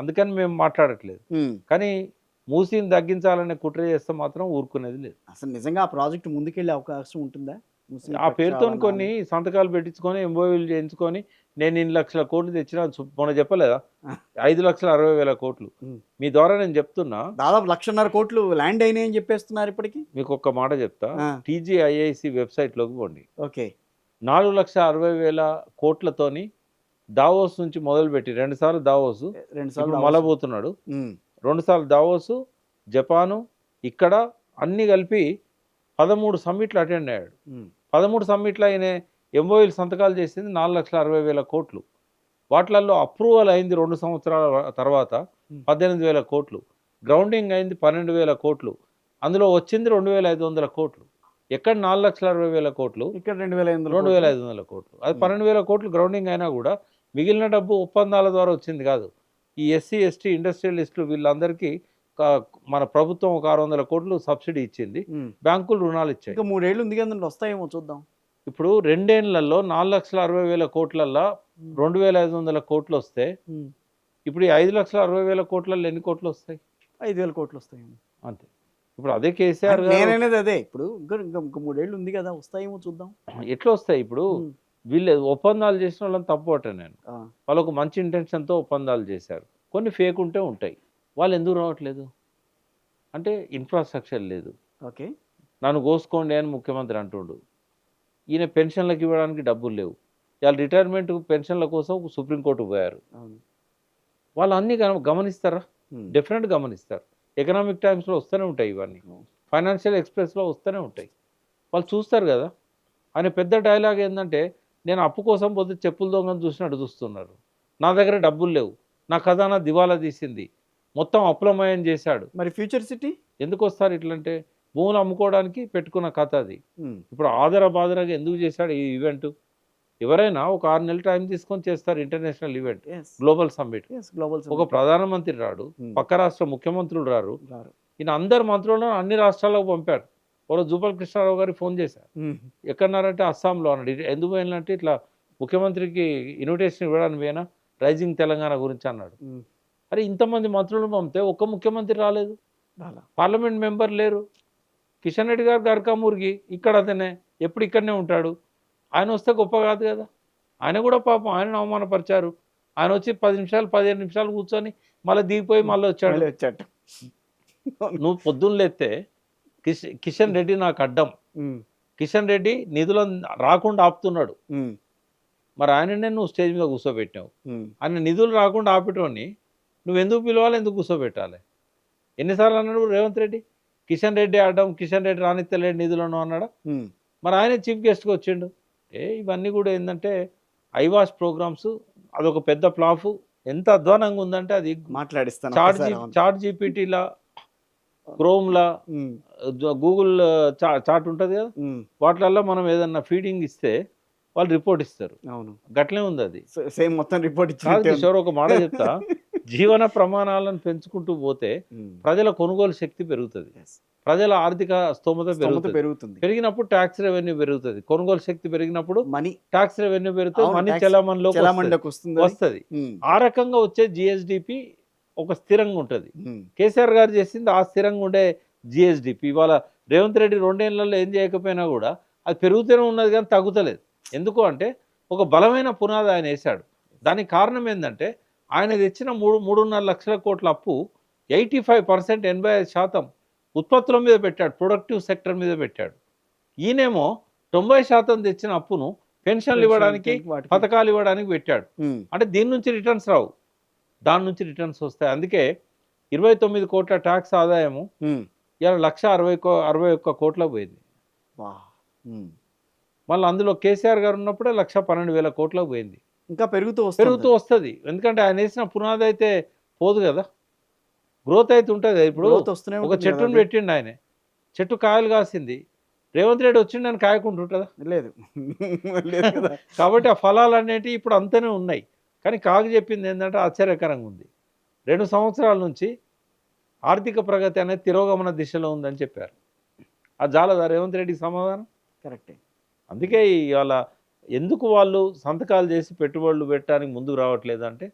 అందుకని మేము మాట్లాడట్లేదు. కానీ మూసీని తగ్గించాలనే కుట్ర చేస్తే మాత్రం ఊరుకునేది లేదు. అసలు నిజంగా ఆ ప్రాజెక్ట్ ముందుకెళ్ళే అవకాశం ఉంటుందా? ఆ పేరుతో కొన్ని సంతకాలు పెట్టించుకొని ఎంఓయూలు చేయించుకొని నేను 2 లక్షల కోట్లు తెచ్చినా మొన్న చెప్పలేదా, 5,60,000 కోట్లు. మీ ద్వారా నేను చెప్తున్నా దాదాపు 1,50,000 కోట్లు ల్యాండ్ అయినాయి అని చెప్పేస్తున్నారు ఇప్పటికి. మీకు ఒక్క మాట చెప్తా, TGIIC వెబ్సైట్లోకి పోండి. ఓకే. 4,60,000 కోట్లతోని దావోస్ నుంచి మొదలుపెట్టి 2 సార్లు దావోస్, మలబోతున్నాడు 2 సార్లు దావోసు, జపాను, ఇక్కడ అన్ని కలిపి 13 సమ్మిట్లు అటెండ్ అయ్యాడు. 13 సమ్మిట్లు అయిన ఎంఓయూలు సంతకాలు చేసింది 4,60,000 కోట్లు. వాటిలలో అప్రూవల్ అయింది 2 సంవత్సరాల తర్వాత 18,000 కోట్లు, గ్రౌండింగ్ అయింది 12,000 కోట్లు, అందులో వచ్చింది 2,500 కోట్లు. ఎక్కడ 4,60,000 కోట్లు, ఇక్కడ 2,500 కోట్లు. అది 12,000 కోట్లు గ్రౌండింగ్ అయినా కూడా మిగిలిన డబ్బు ఒప్పందాల ద్వారా వచ్చింది కాదు. ఈ SC ST ఇండస్ట్రియలిస్టులు వీళ్ళందరికీ మన ప్రభుత్వం ఒక 600 కోట్లు సబ్సిడీ ఇచ్చింది, బ్యాంకులు రుణాలు ఇచ్చాయి. ఇంకా 3 ఏళ్ళు ఉంది కదా, వస్తాయేమో చూద్దాం. ఇప్పుడు 2 ఏళ్లలో 4,60,000 కోట్లల్లో 2,500 కోట్లు వస్తే ఇప్పుడు ఈ 5,60,000 కోట్లలో ఎన్ని కోట్లు వస్తాయి? 5,000 కోట్లు వస్తాయి అంతే. ఇప్పుడు అదే కేసీఆర్ నేననేది అదే. ఇప్పుడు ఇంకా 3 ఏళ్ళు ఉంది కదా, వస్తాయేమో చూద్దాం. ఎట్లా వస్తాయి? ఇప్పుడు వీళ్ళు ఒప్పందాలు చేసిన వాళ్ళని తప్పు నేను, వాళ్ళకు మంచి ఇంటెన్షన్తో ఒప్పందాలు చేశారు, కొన్ని ఫేక్ ఉంటే ఉంటాయి. వాళ్ళు ఎందుకు రావట్లేదు అంటే ఇన్ఫ్రాస్ట్రక్చర్ లేదు. ఓకే. నన్ను కోసుకోండి అని ముఖ్యమంత్రి అంటుండు. ఈయన పెన్షన్లకు ఇవ్వడానికి డబ్బులు లేవు. వాళ్ళు రిటైర్మెంట్ పెన్షన్ల కోసం సుప్రీంకోర్టుకు పోయారు. వాళ్ళు అన్నీ గమనిస్తారా? డెఫినెట్ గమనిస్తారు. ఎకనామిక్ టైమ్స్లో వస్తూనే ఉంటాయి ఇవన్నీ, ఫైనాన్షియల్ ఎక్స్ప్రెస్లో వస్తూనే ఉంటాయి. వాళ్ళు చూస్తారు కదా. ఆయన పెద్ద డైలాగ్ ఏంటంటే, నేను అప్పు కోసం పోతే చెప్పులు దొంగను చూసినట్టు చూస్తున్నారు, నా దగ్గర డబ్బులు లేవు, నా ఖజానా దివాలా తీసింది, మొత్తం అప్పులమయం చేశాడు. మరి ఫ్యూచర్ సిటీ ఎందుకు వస్తారు ఇట్లంటే? భూములు అమ్ముకోవడానికి పెట్టుకున్న కథ అది. ఇప్పుడు ఆదర బాదరగా ఎందుకు చేశాడు ఈ ఈవెంట్? ఎవరైనా ఒక 6 నెలలు టైం తీసుకొని చేస్తారు ఇంటర్నేషనల్ ఈవెంట్, గ్లోబల్ సమ్మిట్. ఒక ప్రధానమంత్రి రాడు, పక్క రాష్ట్ర ముఖ్యమంత్రులు రారు, ఈయన అందరు మంత్రులను అన్ని రాష్ట్రాలకు పంపారు. ఒకరోజు జూపల్ కృష్ణారావు గారికి ఫోన్ చేశారు, ఎక్కడన్నారంటే అస్సాంలో అన్నాడు. ఎందుకు పోయినంటే ఇట్లా ముఖ్యమంత్రికి ఇన్విటేషన్ ఇవ్వడానికి పోయినా, రైజింగ్ తెలంగాణ గురించి అన్నాడు. అరే ఇంతమంది మంత్రులను పంపితే ఒక్క ముఖ్యమంత్రి రాలేదు, పార్లమెంట్ మెంబర్ లేరు. కిషన్ రెడ్డి గారు గర్కామూర్గి ఇక్కడ అతనే, ఎప్పుడు ఇక్కడనే ఉంటాడు, ఆయన వస్తే గొప్ప కాదు కదా. ఆయన కూడా పాపం ఆయన అవమానపరిచారు. ఆయన వచ్చి 10 నిమిషాలు 15 నిమిషాలు కూర్చొని మళ్ళీ దిగిపోయి మళ్ళీ వచ్చాడు. నువ్వు పొద్దున్న లేస్తే కిషన్ రెడ్డి నాకు అడ్డం, కిషన్ రెడ్డి నిధులను రాకుండా ఆపుతున్నాడు, మరి ఆయననే నువ్వు స్టేజ్ మీద కూర్చోబెట్టావు. ఆయన నిధులు రాకుండా ఆపేటోని నువ్వు ఎందుకు పిలవాలి, ఎందుకు కూర్చోబెట్టాలి? ఎన్నిసార్లు అన్నాడు రేవంత్ రెడ్డి, కిషన్ రెడ్డి అడ్డం, కిషన్ రెడ్డి రానిత్తలేడు నిధులను అన్నాడా? మరి ఆయనే చీఫ్ గెస్ట్గా వచ్చిండు. ఇవన్నీ కూడా ఏంటంటే ఐవాష్ ప్రోగ్రామ్స్, అదొక పెద్ద ప్లాఫ్. ఎంత అధ్వానంగా ఉందంటే అది మాట్లాడిస్తాను. చాట్ జీపీటీలా, క్రోమ్లా, గూగుల్ చాట్ ఉంటుంది కదా, వాటిల్లో మనం ఏదన్నా ఫీడింగ్ ఇస్తే వాళ్ళు రిపోర్ట్ ఇస్తారు. అవును, గట్లే ఉంది అది. సేమ్ మొత్తం రిపోర్ట్ కిషోర్, ఒక మాట చెప్తా, జీవన ప్రమాణాలను పెంచుకుంటూ పోతే ప్రజల కొనుగోలు శక్తి పెరుగుతుంది, ప్రజల ఆర్థిక స్తోమత పెరుగుతుంది. పెరిగినప్పుడు ట్యాక్స్ రెవెన్యూ పెరుగుతుంది, కొనుగోలు శక్తి పెరిగినప్పుడు మనీ ట్యాక్స్ రెవెన్యూ పెరుగుతుంది, మనీ చలామణిలోకి వస్తుంది. ఆ రకంగా వచ్చే జిఎస్డిపి ఒక స్థిరంగా ఉంటుంది. కేసీఆర్ గారు చేసింది ఆ స్థిరంగా ఉండే జిఎస్డిపి. ఇవాళ రేవంత్ రెడ్డి 2 ఏళ్లలో ఏం చేయకపోయినా కూడా అది పెరుగుతూనే ఉన్నది కానీ తగ్గుతలేదు. ఎందుకు అంటే ఒక బలమైన పునాది ఆయన వేశాడు. దానికి కారణం ఏంటంటే ఆయన తెచ్చిన 3.5 లక్షల కోట్ల అప్పు 85%, 85% ఉత్పత్తుల మీద పెట్టాడు, ప్రొడక్టివ్ సెక్టర్ మీద పెట్టాడు. ఈయనేమో 90% తెచ్చిన అప్పును పెన్షన్లు ఇవ్వడానికి, పథకాలు ఇవ్వడానికి పెట్టాడు. అంటే దీని నుంచి రిటర్న్స్ రావు, దాని నుంచి రిటర్న్స్ వస్తాయి. అందుకే 29 కోట్ల ట్యాక్స్ ఆదాయము ఇలా 1,61 కోట్లకు పోయింది. మళ్ళీ అందులో కేసీఆర్ గారు ఉన్నప్పుడే 1,12,000 కోట్లకు పోయింది. ఇంకా పెరుగుతూ వస్తుంది. ఎందుకంటే ఆయన వేసిన పునాది అయితే పోదు కదా, గ్రోత్ అయితే ఉంటుంది. ఇప్పుడు ఒక చెట్టును పెట్టిండు ఆయన, చెట్టు కాయలు కాసింది, రేవంత్ రెడ్డి వచ్చిండు అని కాయకుంటుంటుందా? లేదు. కాబట్టి ఆ ఫలాలు అనేటివి ఇప్పుడు అంతనే ఉన్నాయి. కానీ కాకు చెప్పింది ఏంటంటే ఆశ్చర్యకరంగా ఉంది. 2 సంవత్సరాల నుంచి ఆర్థిక ప్రగతి అనేది తిరోగమన దిశలో ఉందని చెప్పారు. అది జాలదా రేవంత్ రెడ్డికి సమాధానం? కరెక్టే. అందుకే ఇవాళ ఎందుకు వాళ్ళు సంతకాలు చేసి పెట్టుబడులు పెట్టడానికి ముందుకు రావట్లేదు అంటే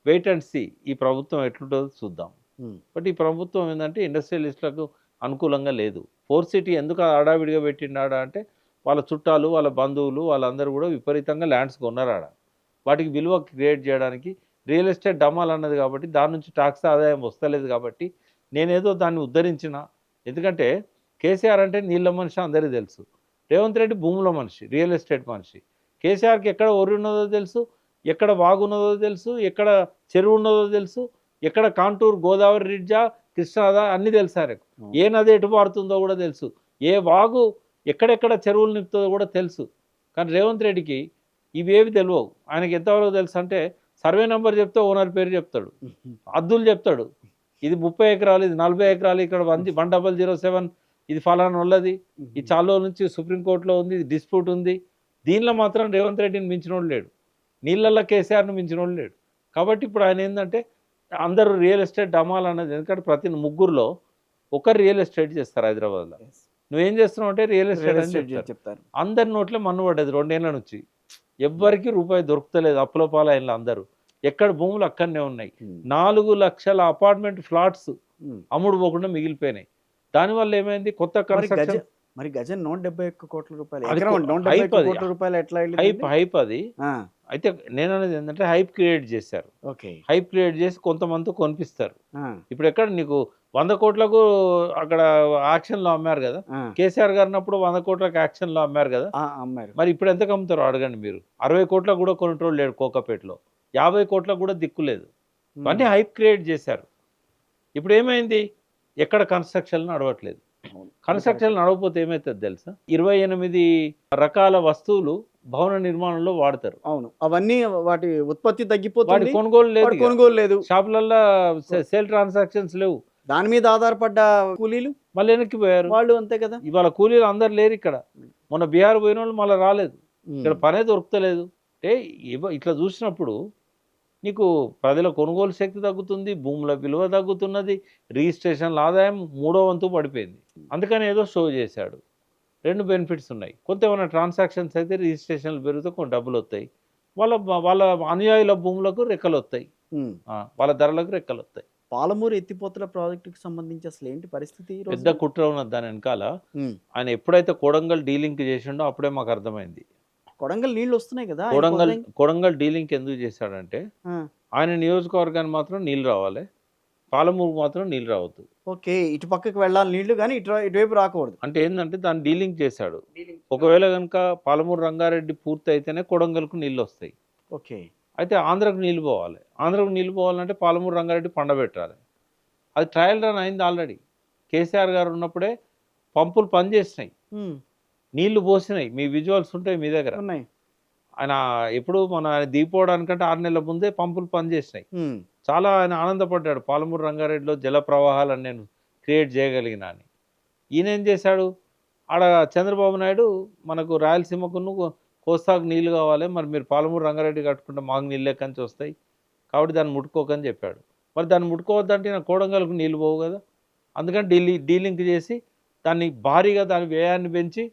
వెయిట్ అండ్ సీ, ఈ ప్రభుత్వం ఎట్లుంటుందో చూద్దాం. బట్ ఈ ప్రభుత్వం ఏంటంటే ఇండస్ట్రియలిస్టులకు అనుకూలంగా లేదు. 4 సిటీ ఎందుకు ఆడావిడిగా పెట్టిండాడా అంటే వాళ్ళ చుట్టాలు, వాళ్ళ బంధువులు, వాళ్ళందరూ కూడా విపరీతంగా ల్యాండ్స్ కొన్నారాడ. వాటికి విలువ క్రియేట్ చేయడానికి రియల్ ఎస్టేట్ డమాల్ అన్నది కాబట్టి దాని నుంచి ట్యాక్స్ ఆదాయం వస్తలేదు. కాబట్టి నేనేదో దాన్ని ఉద్ధరించిన. ఎందుకంటే కేసీఆర్ అంటే నీళ్ళ మనిషి అందరికీ తెలుసు, రేవంత్ రెడ్డి భూముల మనిషి, రియల్ ఎస్టేట్ మనిషి. కేసీఆర్కి ఎక్కడ ఒరి ఉన్నదో తెలుసు, ఎక్కడ వాగున్నదో తెలుసు, ఎక్కడ చెరువు ఉన్నదో తెలుసు, ఎక్కడ కాంటూర్, గోదావరి రిడ్జా, కృష్ణాదా అన్నీ తెలుసు ఆయనకు. ఏ నది ఎటు పారుతుందో కూడా తెలుసు, ఏ వాగు ఎక్కడెక్కడ చెరువులు నింపుతుందో కూడా తెలుసు. కానీ రేవంత్ రెడ్డికి ఇవేవి తెలియవు. ఆయనకి ఎంతవరకు తెలుసు అంటే సర్వే నెంబర్ చెప్తే ఓనర్ పేరు చెప్తాడు, అద్దులు చెప్తాడు, ఇది 30 ఎకరాలు, ఇది 40 ఎకరాలు, ఇక్కడ 1007 ఇది ఫలానా ఉన్నది, ఈ చాలా నుంచి సుప్రీంకోర్టులో ఉంది, ఇది డిస్ప్యూట్ ఉంది. దీనిలో మాత్రం రేవంత్ రెడ్డిని మించినోడు లేడు, నీళ్ళల్లో కేసీఆర్ను మించినోడు లేడు. కాబట్టి ఇప్పుడు ఆయన ఏంటంటే అందరూ రియల్ ఎస్టేట్ డమాల్ అన్నది. ఎందుకంటే ప్రతి 3లో ఒకరు రియల్ ఎస్టేట్ చేస్తారు హైదరాబాద్లో. నువ్వేం చేస్తున్నావు అంటే రియల్ ఎస్టేట్ అని చెప్తారు. అందరి నోట్లే మన్ను పడ్డది 2 ఏళ్ల నుంచి. ఎవ్వరికి రూపాయి దొరుకుతలేదు, అప్పుల పాలైన అందరూ. ఎక్కడ భూములు అక్కడనే ఉన్నాయి. 4 లక్షల అపార్ట్మెంట్ ఫ్లాట్స్ అమ్ముడు పోకుండా మిగిలిపోయినాయి. దానివల్ల ఏమైంది, కొత్త కన్స్ట్రక్షన్. మరి గజం 171 కోట్ల రూపాయలు, హైప్ అది. అయితే నేను అనేది ఏంటంటే హైప్ క్రియేట్ చేశారు. హైప్ క్రియేట్ చేసి కొంతమంది కొనిపిస్తారు. ఇప్పుడు ఎక్కడ నీకు 100 కోట్లకు అక్కడ యాక్షన్లో అమ్మారు కదా, కేసీఆర్ గారినప్పుడు 100 కోట్లకు యాక్షన్లో అమ్మారు కదా, మరి ఇప్పుడు ఎంతకు అమ్ముతారో అడగండి మీరు. 60 కోట్లకు కూడా కొనేటోళ్ళు లేడు కోకాపేటలో, 50 కోట్లకు కూడా దిక్కులేదు. అన్నీ హైప్ క్రియేట్ చేశారు. ఇప్పుడు ఏమైంది, ఎక్కడ కన్స్ట్రక్షన్ నడవట్లేదు. అవును. కన్స్ట్రక్షన్ నడవకపోతే ఏమవుతుంది తెలుసా? 28 రకాల వస్తువులు భవన నిర్మాణంలో వాడతారు. అవును. అవన్నీ వాటి ఉత్పత్తి వాటి తగ్గిపోతుంది. కొనుగోలు లేదు వాటి ఇక. కొనుగోలు లేదు. షాపులల్లో సేల్ ట్రాన్సాక్షన్స్ లేవు. దాని మీద ఆధారపడ్డ కూలీలు మళ్ళీ వెనక్కిపోయారు. వాళ్ళు అంతే కదా! ఇవాళ కూలీలు అందరు లేరు ఇక్కడ. మొన్న బీహార్ పోయిన వాళ్ళు మళ్ళీ రాలేదు. ఇక్కడ పనే దొరుకుతలేదు. అంటే ఇట్లా చూసినప్పుడు నీకు ప్రజల కొనుగోలు శక్తి తగ్గుతుంది, భూముల విలువ తగ్గుతున్నది, రిజిస్ట్రేషన్ల ఆదాయం 3వ వంతు పడిపోయింది. అందుకని ఏదో షో చేశాడు. 2 బెనిఫిట్స్ ఉన్నాయి. కొంత ఏమైనా ట్రాన్సాక్షన్స్ అయితే రిజిస్ట్రేషన్లు పెరిగితే కొన్ని డబ్బులు వస్తాయి. వాళ్ళ వాళ్ళ అనుయాయుల భూములకు రెక్కలు వస్తాయి. వాళ్ళ ధరలకు రెక్కలు వస్తాయి. పాలమూరు ఎత్తిపోతల ప్రాజెక్టుకి సంబంధించి అసలు ఏంటి పరిస్థితి ఈ రోజు? పెద్ద కుట్ర ఉన్నది దాని వెనకాల. ఆయన ఎప్పుడైతే కొడంగల్ డీలింక్ చేసిండో అప్పుడే మాకు అర్థమైంది. కొడంగల్ నీళ్లు వస్తున్నాయి కదా! కొడంగల్ డీలింక్ ఎందుకు చేశాడంటే ఆయన నియోజకవర్గానికి మాత్రం నీళ్ళు రావాలి, పాలమూరు మాత్రం నీళ్ళు రావద్దు. ఓకే, ఇటు పక్కకి వెళ్ళాలి నీళ్లు, కానీ ఇటువైపు రాకూడదు. అంటే ఏంటంటే దాన్ని డీలింక్ చేశాడు. ఒకవేళ కనుక పాలమూరు రంగారెడ్డి పూర్తి అయితేనే కొడంగల్కు నీళ్ళు వస్తాయి. ఓకే, అయితే ఆంధ్రకు నీళ్ళు పోవాలి. ఆంధ్రకు నీళ్ళు పోవాలంటే పాలమూరు రంగారెడ్డి పండబెట్టాలి. అది ట్రయల్ రన్ అయింది ఆల్రెడీ. కేసీఆర్ గారు ఉన్నప్పుడే పంపులు పనిచేసినాయి, నీళ్లు పోసినాయి. మీ విజువల్స్ ఉంటాయి మీ దగ్గర. ఉన్నాయి. ఆయన ఎప్పుడు ఆయన దిగిపోవడానికంటే 6 నెలల ముందే పంపులు పనిచేసినాయి. చాలా ఆయన ఆనందపడ్డాడు, పాలమూరు రంగారెడ్డిలో జల ప్రవాహాలను నేను క్రియేట్ చేయగలిగినా అని. ఈయన ఏం చేశాడు, ఆడ చంద్రబాబు నాయుడు మనకు రాయలసీమకు కోస్తాకు నీళ్ళు కావాలి, మరి మీరు పాలమూరు రంగారెడ్డి కట్టుకుంటే మాకు నీళ్ళు ఎక్కడి వస్తాయి, కాబట్టి దాన్ని ముట్టుకోకని చెప్పాడు. మరి దాన్ని ముట్టుకోవద్దంటే నా కోడంగల్కు నీళ్ళు పోవు కదా. అందుకని డీలింక్ చేసి దాన్ని భారీగా దాని వ్యయాన్ని పెంచి,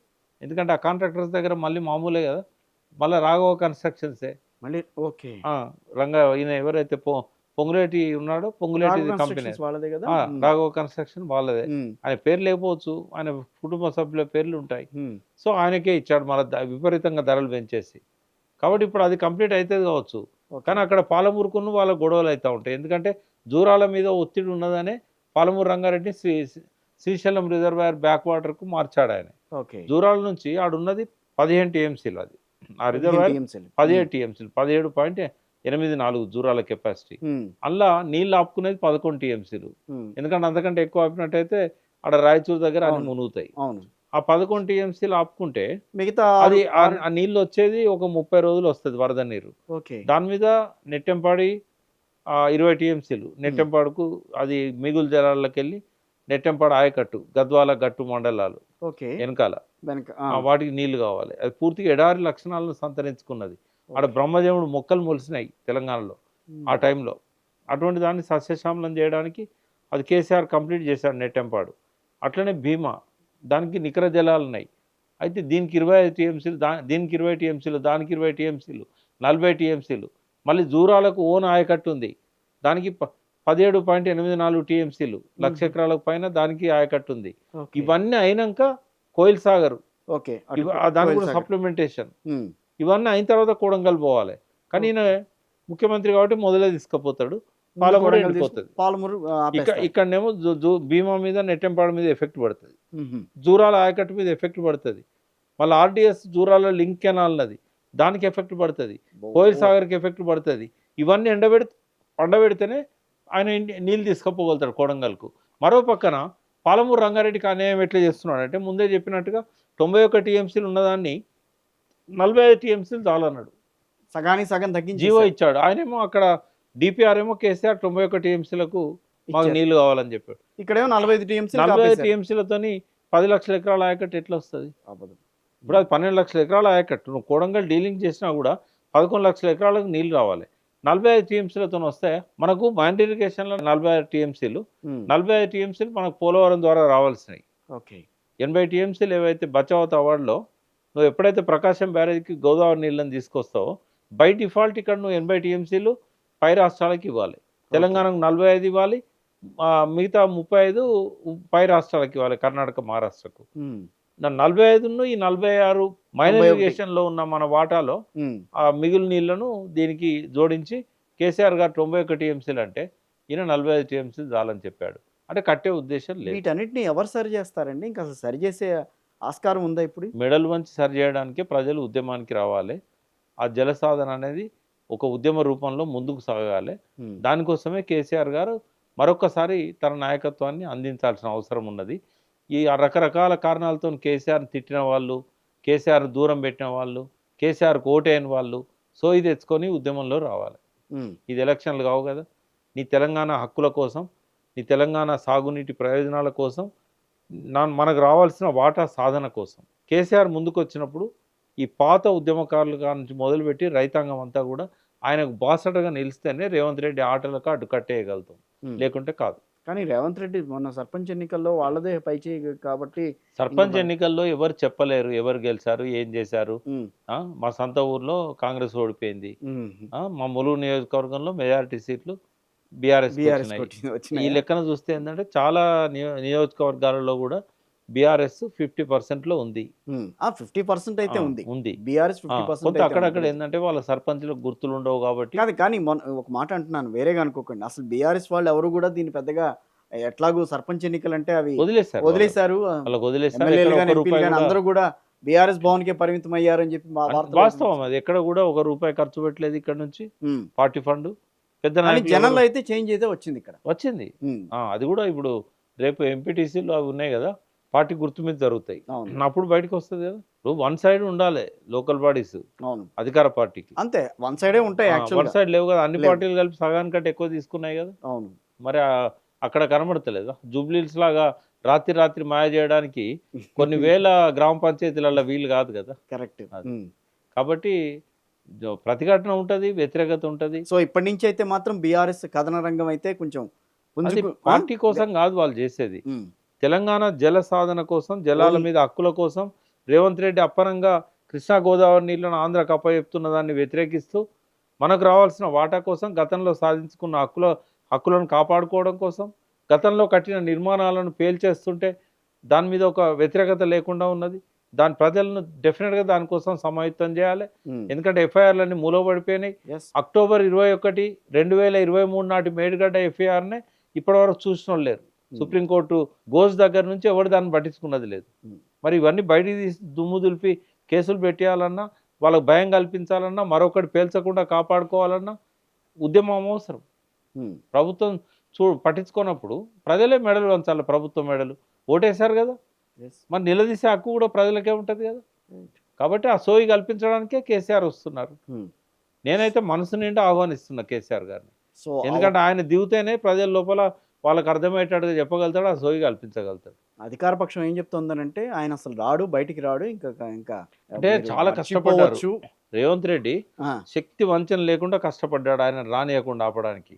ఎందుకంటే ఆ కాంట్రాక్టర్స్ దగ్గర మళ్ళీ మామూలే కదా, మళ్ళీ రాఘవ కన్స్ట్రక్షన్సే మళ్ళీ. ఓకే, ఈయన ఎవరైతే పొంగులేటి ఉన్నాడో, పొంగులేటి కంపెనీ వాళ్ళదే కదా, రాఘవ కన్స్ట్రక్షన్ వాళ్ళదే. ఆయన పేరు లేకపోవచ్చు, ఆయన కుటుంబ సభ్యుల పేర్లు ఉంటాయి. సో ఆయనకే ఇచ్చాడు మళ్ళీ విపరీతంగా ధరలు పెంచేసి. కాబట్టి ఇప్పుడు అది కంప్లీట్ అవుతుంది కావచ్చు. కానీ అక్కడ పాలమూరుకున్న వాళ్ళ గొడవలు అవుతూ ఉంటాయి. ఎందుకంటే జూరాల మీద ఒత్తిడి ఉన్నదనే పాలమూరు రంగారెడ్డిని శ్రీశైలం రిజర్వాయర్ బ్యాక్ వాటర్కు మార్చాడు ఆయన. జూరాల నుంచి ఆడున్నది 15 టీఎంసీలు. అది ఆ రిజర్వాయర్ 17 టీఎంసీలు, 17.84 జూరాల కెపాసిటీ. అలా నీళ్ళు ఆపుకునేది 11 టీఎంసీలు. ఎందుకంటే అంతకంటే ఎక్కువ ఆపినట్టయితే ఆడ రాయచూరు దగ్గర అన్ని మునుగుతాయి. ఆ 11 టీఎంసీలు ఆపుకుంటే మిగతా అది ఆ నీళ్ళు వచ్చేది ఒక 30 రోజులు వస్తుంది వరద నీరు. దాని మీద నెట్టెంపాడి 20 టీఎంసీలు నెట్టెంపాడుకు, అది మిగులు జలాల్లోకి వెళ్ళి నెట్టెంపాడు ఆయకట్టు, గద్వాల గట్టు మండలాలు వెనకాల వాటికి నీళ్లు కావాలి. అది పూర్తిగా ఎడారి లక్షణాలను సంతరించుకున్నది. ఆడ బ్రహ్మదేవుడు మొక్కలు మొలిసినాయి తెలంగాణలో ఆ టైంలో. అటువంటి దాన్ని సస్యశ్యామలం చేయడానికి అది కేసీఆర్ కంప్లీట్ చేశాడు నెట్టెంపాడు. అట్లనే భీమా, దానికి నికర జలాలు ఉన్నాయి. అయితే దీనికి 25 టీఎంసీలు, దీనికి 20 టీఎంసీలు, దానికి 20 టీఎంసీలు, 40 టీఎంసీలు. మళ్ళీ జూరాలకు ఓన్ ఆయకట్టు ఉంది, దానికి 17.84 టీఎంసీలు, 1,00,000 ఎకరాలకు పైన దానికి ఆయకట్టు ఉంది. ఇవన్నీ అయినాక కోయిల్ సాగర్, దానికి కూడా సప్లిమెంటేషన్, ఇవన్నీ అయిన తర్వాత కోడంగల్ పోవాలి. కానీ ఈయన ముఖ్యమంత్రి కాబట్టి మొదలే తీసుకుపోతాడు, పాలమూరు ఎండిపోతుంది. ఇక్కడనేమో భీమా మీద నెట్టెంపాడు మీద ఎఫెక్ట్ పడుతుంది, జూరాల ఆయకట్టు మీద ఎఫెక్ట్ పడుతుంది, మళ్ళీ ఆర్డిఎస్ జూరాల లింక్ కెనాల్ నది దానికి ఎఫెక్ట్ పడుతుంది, కోయిల్ సాగర్కి ఎఫెక్ట్ పడుతుంది. ఇవన్నీ పండబెడితేనే ఆయన నీళ్ళు తీసుకుపోగలుగుతాడు కోడంగల్కు. మరో పక్కన పాలమూరు రంగారెడ్డికి అన్యాయం ఎట్లా చేస్తున్నాడు అంటే, ముందే చెప్పినట్టుగా 91 టీఎంసీలు ఉన్నదాన్ని 45 టీఎంసీలు చాలన్నాడు, సగానికి సగం తగ్గించి జీవో ఇచ్చాడు. ఆయనేమో అక్కడ డిపిఆర్ ఏమో కేసీఆర్ 91 టీఎంసీలకు మాకు నీళ్లు కావాలని చెప్పాడు. ఇక్కడేమో 45 టీఎంసీలతోని 10 లక్షల ఎకరాల ఆయకట్టు ఎట్లా వస్తుంది? ఇప్పుడు అది 12 లక్షల ఎకరాల ఆయకట్టు. నువ్వు కోడంగల్ డీలింగ్ చేసినా కూడా 11 లక్షల ఎకరాలకు నీళ్లు రావాలి. 45 టీఎంసీలతో వస్తే మనకు మైండ్ ఇరిగేషన్లో 45 టీఎంసీలు, 45 టీఎంసీలు మనకు పోలవరం ద్వారా రావాల్సినవి. 80 టీఎంసీలు ఏవైతే బచావత్ అవార్డులో నువ్వు ఎప్పుడైతే ప్రకాశం బ్యారేజ్కి గోదావరి నీళ్ళని తీసుకొస్తావో, బై డిఫాల్ట్ ఇక్కడ నువ్వు 80 టీఎంసీలు పై రాష్ట్రాలకు ఇవ్వాలి. తెలంగాణకు 45 ఇవ్వాలి, మిగతా 35 పై రాష్ట్రాలకు ఇవ్వాలి, కర్ణాటక మహారాష్ట్రకు. 45 ఈ 46 మైనర్ ఇరిగేషన్లో ఉన్న మన వాటాలో ఆ మిగులు నీళ్లను దీనికి జోడించి కేసీఆర్ గారు 91 టీఎంసీలు అంటే ఈయన 45 టీఎంసీలు చాలని చెప్పాడు. అంటే కట్టే ఉద్దేశం లేదు. వీటన్నిటిని ఎవరు సరి చేస్తారండి? ఇంకా అసలు సరి చేసే ఆస్కారం ఉందా? ఇప్పుడు మెడల్ వంచి సరి చేయడానికి ప్రజలు ఉద్యమానికి రావాలి. ఆ జల సాధన అనేది ఒక ఉద్యమ రూపంలో ముందుకు సాగాలి. దానికోసమే కేసీఆర్ గారు మరొకసారి తన నాయకత్వాన్ని అందించాల్సిన అవసరం ఉన్నది. ఈ రకరకాల కారణాలతో కేసీఆర్ని తిట్టిన వాళ్ళు, కేసీఆర్ దూరం పెట్టిన వాళ్ళు, కేసీఆర్కి ఓటైన వాళ్ళు సోయి తెచ్చుకొని ఉద్యమంలో రావాలి. ఇది ఎలక్షన్లు కావు కదా. నీ తెలంగాణ హక్కుల కోసం, నీ తెలంగాణ సాగునీటి ప్రయోజనాల కోసం, మనకు రావాల్సిన వాటా సాధన కోసం కేసీఆర్ ముందుకు వచ్చినప్పుడు ఈ పాత ఉద్యమకారుల నుంచి మొదలుపెట్టి రైతాంగం అంతా కూడా ఆయనకు బాసటగా నిలిస్తేనే రేవంత్ రెడ్డి ఆటలకు అడ్డు కట్టేయగలుగుతాం, లేకుంటే కాదు. కానీ రేవంత్ రెడ్డి మొన్న సర్పంచ్ ఎన్నికల్లో వాళ్ళదే పైచేయి కాబట్టి సర్పంచ్ ఎన్నికల్లో ఎవరు చెప్పలేరు ఎవరు గెలిచారు ఏం చేశారు. మా సొంత ఊర్లో కాంగ్రెస్ ఓడిపోయింది. మా ములుగు నియోజకవర్గంలో మెజారిటీ సీట్లు బీఆర్ఎస్ ఈ లెక్కన చూస్తే ఏంటంటే చాలా నియోజకవర్గాలలో కూడా బీఆర్ఎస్ 50% ఉంది. 50% అయితే ఉంది బీఆర్ఎస్ కొంత అక్కడక్కడ ఏంటంటే వాళ్ళ సర్పంచ్లకు గుర్తులు ఉండవు కాబట్టి. కాదు కానీ ఒక మాట అంటున్నాను, వేరేగా అనుకోకండి. అసలు బీఆర్ఎస్ వాళ్ళు ఎవరు కూడా దీన్ని పెద్దగా ఎట్లాగూ సర్పంచ్ ఎన్నికలు అంటే అవి వదిలేశారు. అందరూ కూడా బీఆర్ఎస్ భవన్ కే పరిమితం అయ్యారు అని చెప్పి వాస్తవం. అది ఎక్కడ కూడా ₹1 ఖర్చు పెట్టలేదు ఇక్కడ నుంచి పార్టీ ఫండ్. పెద్ద జనంలో అయితే చేంజ్ అయితే వచ్చింది, ఇక్కడ వచ్చింది. అది కూడా ఇప్పుడు రేపు ఎంపీటీసీలు అవి ఉన్నాయి కదా, పార్టీ గుర్తు మీద జరుగుతాయి. అప్పుడు బయటకు వస్తుంది కదా. వన్ సైడ్ ఉండాలి లోకల్ బాడీస్ అధికార పార్టీకి, అంతే వన్ సైడే ఉంటాయి. వన్ సైడ్ లేవు కదా, అన్ని పార్టీలు కలిపి సగానికంటే ఎక్కువ తీసుకున్నాయి కదా. అవును, మరి అక్కడ కనబడతలేదా? జూబ్లీస్ లాగా రాత్రి మాయ చేయడానికి కొన్ని వేల గ్రామ పంచాయతీలలో వీలు కాదు కదా. కరెక్ట్. కాబట్టి ప్రతిఘటన ఉంటుంది, వ్యతిరేకత ఉంటుంది. సో ఇప్పటి నుంచి అయితే మాత్రం బీఆర్ఎస్ కథన రంగం అయితే కొంచెం పార్టీ కోసం కాదు వాళ్ళు చేసేది, తెలంగాణ జల సాధన కోసం, జలాల మీద హక్కుల కోసం. రేవంత్ రెడ్డి అప్పనంగా కృష్ణా గోదావరి నీళ్లను ఆంధ్రకు అప్పచెప్తున్న దాన్ని వ్యతిరేకిస్తూ మనకు రావాల్సిన వాటా కోసం, గతంలో సాధించుకున్న హక్కులను కాపాడుకోవడం కోసం, గతంలో కట్టిన నిర్మాణాలను పేల్చేస్తుంటే దాని మీద ఒక వ్యతిరేకత లేకుండా ఉన్నది. దాని ప్రజలను డెఫినెట్గా దానికోసం సమాయత్తం చేయాలి. ఎందుకంటే ఎఫ్ఐఆర్లన్నీ మూలపడిపోయినాయి. అక్టోబర్ 21, 2023 నాటి మేడిగడ్డ ఎఫ్ఐఆర్నే ఇప్పటివరకు చూసిన లేరు. సుప్రీంకోర్టు గోజ్ దగ్గర నుంచి ఎవరు దాన్ని పట్టించుకున్నది లేదు. మరి ఇవన్నీ బయటికి తీసి దుమ్ము దులిపి కేసులు పెట్టేయాలన్నా, వాళ్ళకి భయం కల్పించాలన్నా, మరొకటి పేల్చకుండా కాపాడుకోవాలన్నా ఉద్యమం అవసరం. ప్రభుత్వం పట్టించుకున్నప్పుడు ప్రజలే మెడలు వంచాలి. ప్రభుత్వం మెడలు ఓటేశారు కదా, మరి నిలదీసే హక్కు కూడా ప్రజలకే ఉంటుంది కదా. కాబట్టి ఆ సోయి కల్పించడానికే కేసీఆర్ వస్తున్నారు. నేనైతే మనసు నిండా ఆహ్వానిస్తున్నా కేసీఆర్ గారిని. ఎందుకంటే ఆయన దిగుతేనే ప్రజల లోపల వాళ్ళకి అర్థమయ్యేటట్టుగా చెప్పగలుగుతాడు, ఆ సోయి కల్పించగలుగుతాడు. అధికార పక్షం ఏం చెప్తుందనంటే ఆయన అసలు రాడు, బయటికి రాడు, ఇంకా అంటే చాలా కష్టపడవచ్చు. రేవంత్ రెడ్డి శక్తి వంచన లేకుండా కష్టపడ్డాడు ఆయన రానియకుండా ఆపడానికి.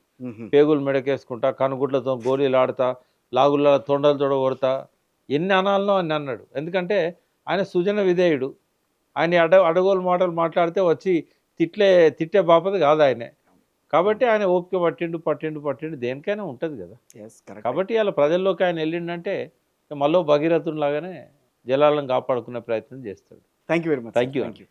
పేగులు మెడకేసుకుంటా, కనుగుడ్లతో గోళీలు ఆడతా, లాగుల తొండలు తొడగొడతా, ఎన్ని అనాలనో అని అన్నాడు. ఎందుకంటే ఆయన సుజన విధేయుడు. ఆయన అడగోలు మాటలు మాట్లాడితే వచ్చి తిట్టే బాపది కాదు ఆయనే. కాబట్టి ఆయన ఓపిక పట్టిండు దేనికైనా ఉంటుంది కదా. కాబట్టి అలా ప్రజల్లోకి ఆయన వెళ్ళిండంటే మళ్ళీ భగీరథుని లాగానే జలాలను కాపాడుకునే ప్రయత్నం చేస్తాడు. Thank you very much. Thank you.